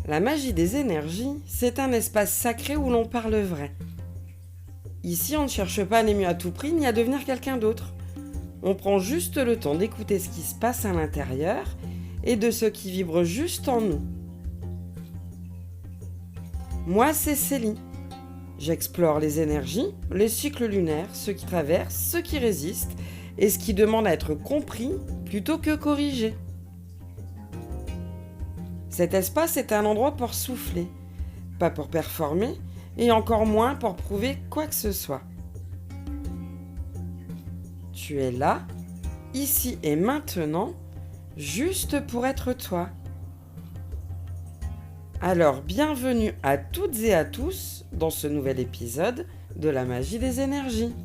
La magie des énergies, c'est un espace sacré où l'on parle vrai. Ici, on ne cherche pas à aimer à tout prix ni à devenir quelqu'un d'autre. On prend juste le temps d'écouter ce qui se passe à l'intérieur et de ce qui vibre juste en nous. Moi, c'est Célie. J'explore les énergies, les cycles lunaires, ceux qui traversent, ceux qui résistent et ce qui demande à être compris plutôt que corrigé. Cet espace est un endroit pour souffler, pas pour performer et encore moins pour prouver quoi que ce soit. Tu es là, ici et maintenant, juste pour être toi. Alors bienvenue à toutes et à tous dans ce nouvel épisode de la magie des énergies.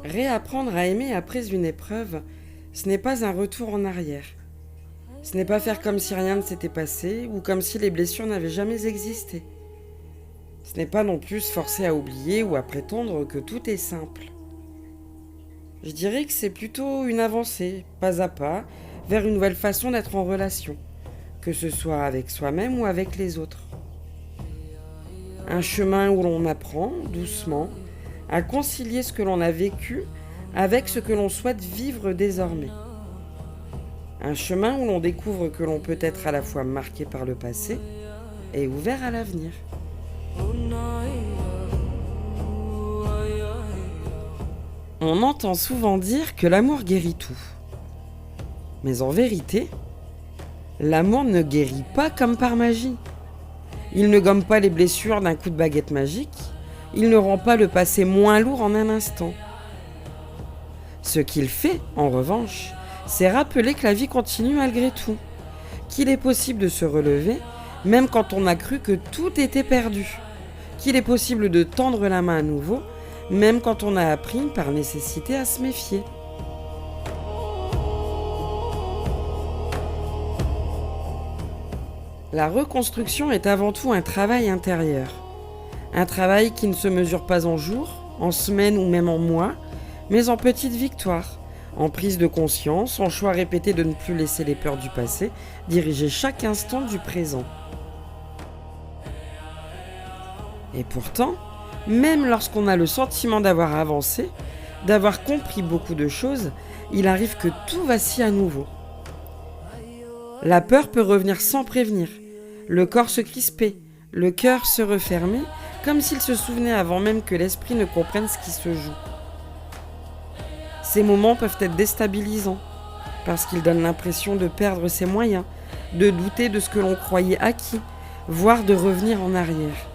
Réapprendre à aimer après une épreuve, ce n'est pas un retour en arrière. Ce n'est pas faire comme si rien ne s'était passé ou comme si les blessures n'avaient jamais existé. Ce n'est pas non plus se forcer à oublier ou à prétendre que tout est simple. Je dirais que c'est plutôt une avancée, pas à pas, vers une nouvelle façon d'être en relation, que ce soit avec soi-même ou avec les autres. Un chemin où l'on apprend, doucement, à concilier ce que l'on a vécu avec ce que l'on souhaite vivre désormais. Un chemin où l'on découvre que l'on peut être à la fois marqué par le passé et ouvert à l'avenir. On entend souvent dire que l'amour guérit tout. Mais en vérité, l'amour ne guérit pas comme par magie. Il ne gomme pas les blessures d'un coup de baguette magique. Il ne rend pas le passé moins lourd en un instant. Ce qu'il fait, en revanche, c'est rappeler que la vie continue malgré tout, qu'il est possible de se relever, même quand on a cru que tout était perdu, qu'il est possible de tendre la main à nouveau, même quand on a appris par nécessité à se méfier. La reconstruction est avant tout un travail intérieur. Un travail qui ne se mesure pas en jours, en semaines ou même en mois, mais en petites victoires, en prise de conscience, en choix répétés de ne plus laisser les peurs du passé diriger chaque instant du présent. Et pourtant, même lorsqu'on a le sentiment d'avoir avancé, d'avoir compris beaucoup de choses, il arrive que tout vacille à nouveau. La peur peut revenir sans prévenir, le corps se crisper, le cœur se refermer, comme s'il se souvenait avant même que l'esprit ne comprenne ce qui se joue. Ces moments peuvent être déstabilisants, parce qu'ils donnent l'impression de perdre ses moyens, de douter de ce que l'on croyait acquis, voire de revenir en arrière.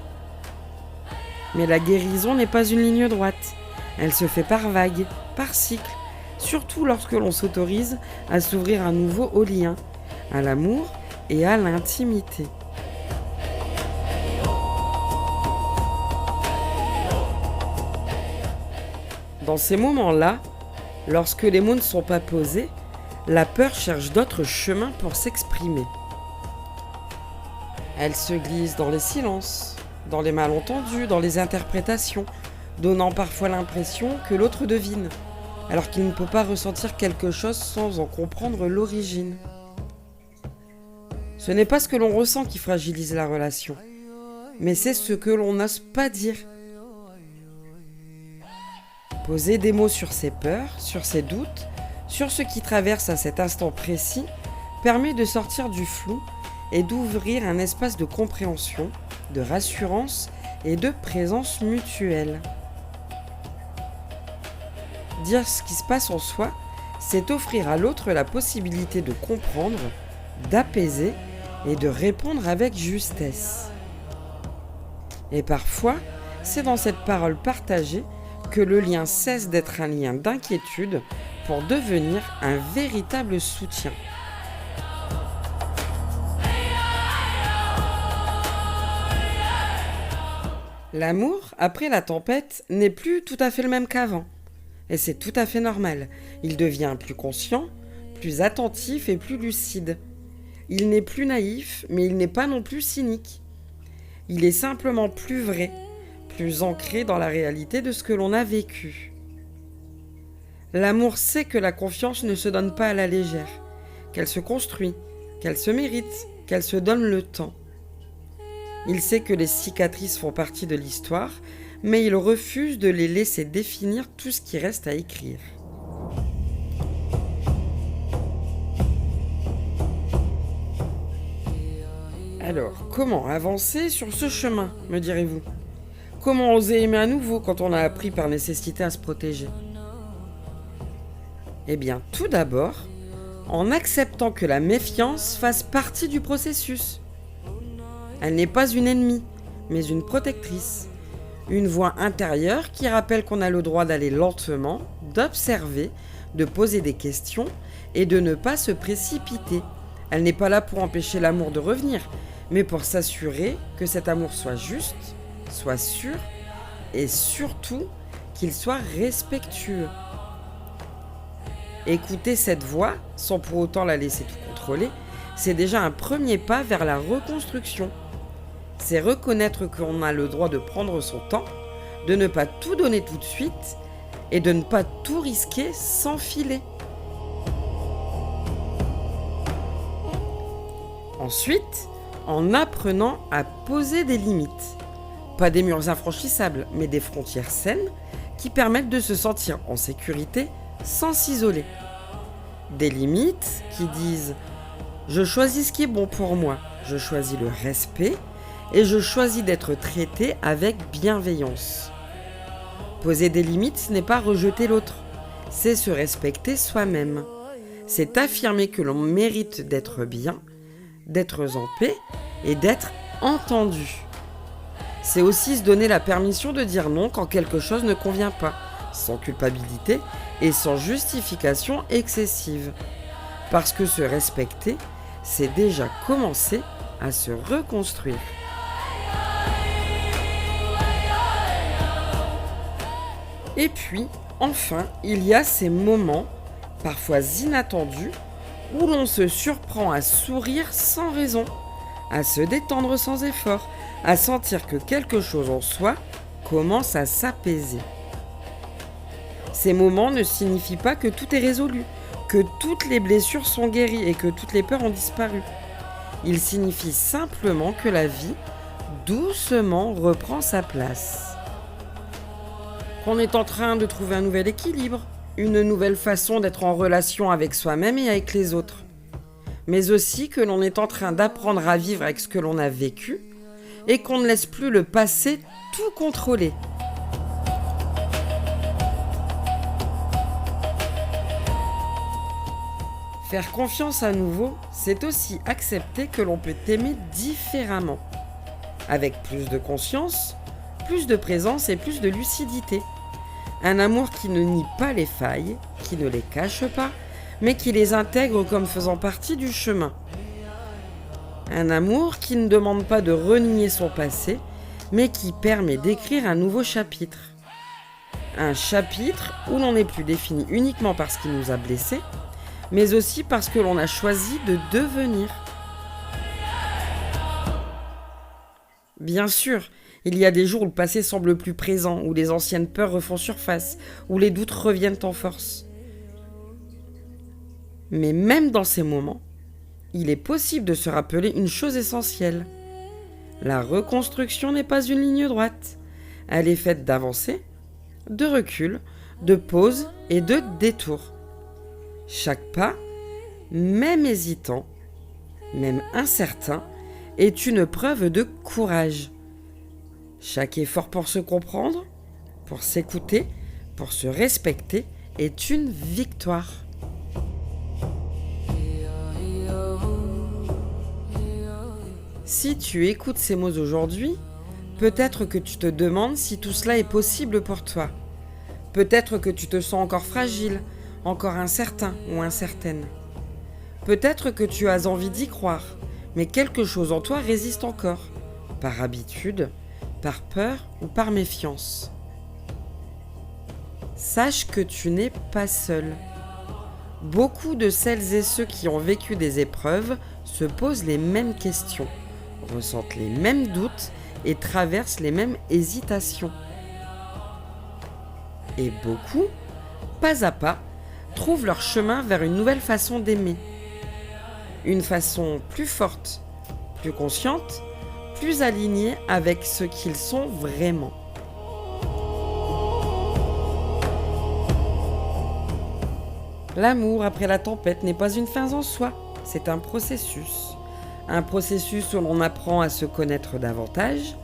Mais la guérison n'est pas une ligne droite, elle se fait par vagues, par cycles, surtout lorsque l'on s'autorise à s'ouvrir à nouveau au lien, à l'amour et à l'intimité. Dans ces moments-là, lorsque les mots ne sont pas posés, la peur cherche d'autres chemins pour s'exprimer. Elle se glisse dans les silences, dans les malentendus, dans les interprétations, donnant parfois l'impression que l'autre devine, alors qu'il ne peut pas ressentir quelque chose sans en comprendre l'origine. Ce n'est pas ce que l'on ressent qui fragilise la relation, mais c'est ce que l'on n'ose pas dire. Poser des mots sur ses peurs, sur ses doutes, sur ce qui traverse à cet instant précis, permet de sortir du flou et d'ouvrir un espace de compréhension, de rassurance et de présence mutuelle. Dire ce qui se passe en soi, c'est offrir à l'autre la possibilité de comprendre, d'apaiser et de répondre avec justesse. Et parfois, c'est dans cette parole partagée que le lien cesse d'être un lien d'inquiétude pour devenir un véritable soutien. L'amour, après la tempête, n'est plus tout à fait le même qu'avant. Et c'est tout à fait normal. Il devient plus conscient, plus attentif et plus lucide. Il n'est plus naïf, mais il n'est pas non plus cynique. Il est simplement plus vrai, plus ancré dans la réalité de ce que l'on a vécu. L'amour sait que la confiance ne se donne pas à la légère, qu'elle se construit, qu'elle se mérite, qu'elle se donne le temps. Il sait que les cicatrices font partie de l'histoire, mais il refuse de les laisser définir tout ce qui reste à écrire. Alors, comment avancer sur ce chemin, me direz-vous ? Comment oser aimer à nouveau quand on a appris par nécessité à se protéger ? Eh bien, tout d'abord, en acceptant que la méfiance fasse partie du processus. Elle n'est pas une ennemie, mais une protectrice. Une voix intérieure qui rappelle qu'on a le droit d'aller lentement, d'observer, de poser des questions et de ne pas se précipiter. Elle n'est pas là pour empêcher l'amour de revenir, mais pour s'assurer que cet amour soit juste, soit sûr et surtout qu'il soit respectueux. Écouter cette voix, sans pour autant la laisser tout contrôler, c'est déjà un premier pas vers la reconstruction. C'est reconnaître qu'on a le droit de prendre son temps, de ne pas tout donner tout de suite et de ne pas tout risquer sans filer. Ensuite, en apprenant à poser des limites. Pas des murs infranchissables, mais des frontières saines qui permettent de se sentir en sécurité sans s'isoler. Des limites qui disent « Je choisis ce qui est bon pour moi, je choisis le respect et je choisis d'être traité avec bienveillance. » Poser des limites, ce n'est pas rejeter l'autre, c'est se respecter soi-même. C'est affirmer que l'on mérite d'être bien, d'être en paix et d'être entendu. C'est aussi se donner la permission de dire non quand quelque chose ne convient pas, sans culpabilité et sans justification excessive. Parce que se respecter, c'est déjà commencer à se reconstruire. Et puis, enfin, il y a ces moments, parfois inattendus, où l'on se surprend à sourire sans raison, à se détendre sans effort, à sentir que quelque chose en soi commence à s'apaiser. Ces moments ne signifient pas que tout est résolu, que toutes les blessures sont guéries et que toutes les peurs ont disparu. Ils signifient simplement que la vie, doucement, reprend sa place. Qu'on est en train de trouver un nouvel équilibre, une nouvelle façon d'être en relation avec soi-même et avec les autres. Mais aussi que l'on est en train d'apprendre à vivre avec ce que l'on a vécu et qu'on ne laisse plus le passé tout contrôler. Faire confiance à nouveau, c'est aussi accepter que l'on peut aimer différemment, avec plus de conscience, plus de présence et plus de lucidité. Un amour qui ne nie pas les failles, qui ne les cache pas, mais qui les intègre comme faisant partie du chemin. Un amour qui ne demande pas de renier son passé, mais qui permet d'écrire un nouveau chapitre. Un chapitre où l'on n'est plus défini uniquement par ce qui nous a blessés, mais aussi parce que l'on a choisi de devenir. Bien sûr, il y a des jours où le passé semble plus présent, où les anciennes peurs refont surface, où les doutes reviennent en force. Mais même dans ces moments, il est possible de se rappeler une chose essentielle. La reconstruction n'est pas une ligne droite. Elle est faite d'avancées, de recul, de pauses et de détours. Chaque pas, même hésitant, même incertain, est une preuve de courage. Chaque effort pour se comprendre, pour s'écouter, pour se respecter est une victoire. Si tu écoutes ces mots aujourd'hui, peut-être que tu te demandes si tout cela est possible pour toi. Peut-être que tu te sens encore fragile, encore incertain ou incertaine. Peut-être que tu as envie d'y croire, mais quelque chose en toi résiste encore, par habitude, par peur ou par méfiance. Sache que tu n'es pas seul. Beaucoup de celles et ceux qui ont vécu des épreuves se posent les mêmes questions, ressentent les mêmes doutes et traversent les mêmes hésitations. Et beaucoup pas à pas, trouvent leur chemin vers une nouvelle façon d'aimer. Une façon plus forte, plus consciente, plus alignée avec ce qu'ils sont vraiment. L'amour après la tempête n'est pas une fin en soi, c'est un processus. Un processus où l'on apprend à se connaître davantage,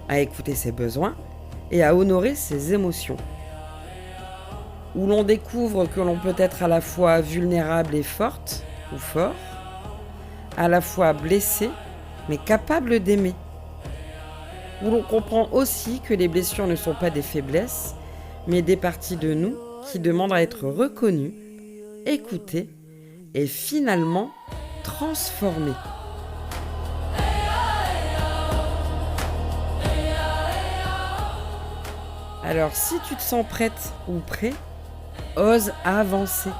à écouter ses besoins et à honorer ses émotions. Où l'on découvre que l'on peut être à la fois vulnérable et forte, ou fort, à la fois blessé, mais capable d'aimer. Où l'on comprend aussi que les blessures ne sont pas des faiblesses, mais des parties de nous qui demandent à être reconnues, écoutées et finalement transformées. Alors si tu te sens prête ou prêt, ose avancer.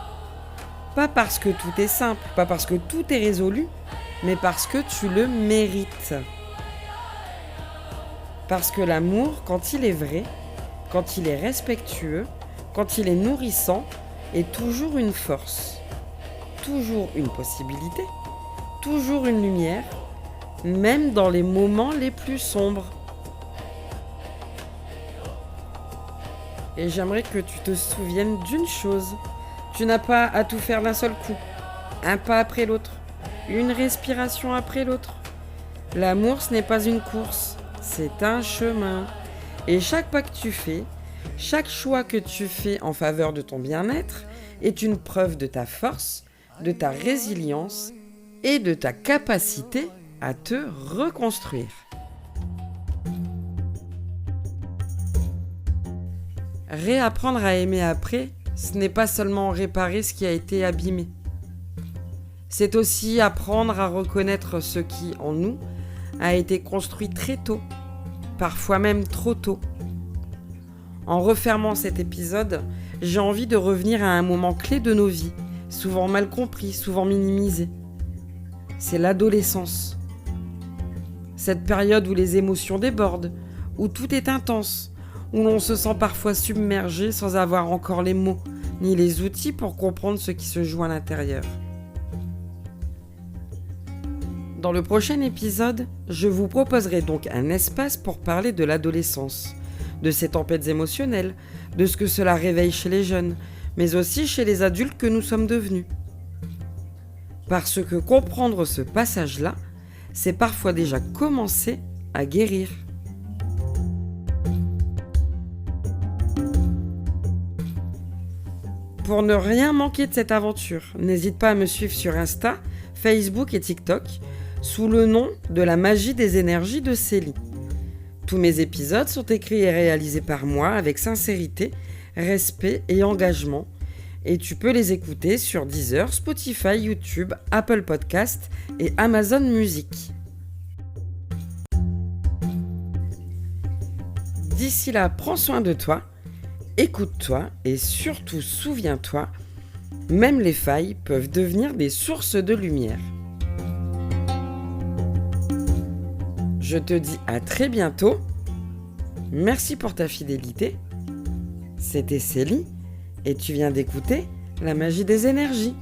Pas parce que tout est simple, pas parce que tout est résolu, mais parce que tu le mérites. Parce que l'amour, quand il est vrai, quand il est respectueux, quand il est nourrissant, est toujours une force, toujours une possibilité, toujours une lumière, même dans les moments les plus sombres. Et j'aimerais que tu te souviennes d'une chose. Tu n'as pas à tout faire d'un seul coup. Un pas après l'autre. Une respiration après l'autre. L'amour, ce n'est pas une course. C'est un chemin. Et chaque pas que tu fais, chaque choix que tu fais en faveur de ton bien-être est une preuve de ta force, de ta résilience et de ta capacité à te reconstruire. Réapprendre à aimer après, ce n'est pas seulement réparer ce qui a été abîmé. C'est aussi apprendre à reconnaître ce qui, en nous, a été construit très tôt, parfois même trop tôt. En refermant cet épisode, j'ai envie de revenir à un moment clé de nos vies, souvent mal compris, souvent minimisé. C'est l'adolescence. Cette période où les émotions débordent, où tout est intense, où l'on se sent parfois submergé sans avoir encore les mots, ni les outils pour comprendre ce qui se joue à l'intérieur. Dans le prochain épisode, je vous proposerai donc un espace pour parler de l'adolescence, de ces tempêtes émotionnelles, de ce que cela réveille chez les jeunes, mais aussi chez les adultes que nous sommes devenus. Parce que comprendre ce passage-là, c'est parfois déjà commencer à guérir. Pour ne rien manquer de cette aventure, n'hésite pas à me suivre sur Insta, Facebook et TikTok sous le nom de la magie des énergies de Célie. Tous mes épisodes sont écrits et réalisés par moi avec sincérité, respect et engagement. Et tu peux les écouter sur Deezer, Spotify, YouTube, Apple Podcast et Amazon Music. D'ici là, prends soin de toi, écoute-toi et surtout souviens-toi, même les failles peuvent devenir des sources de lumière. Je te dis à très bientôt. Merci pour ta fidélité. C'était Célie et tu viens d'écouter La magie des énergies.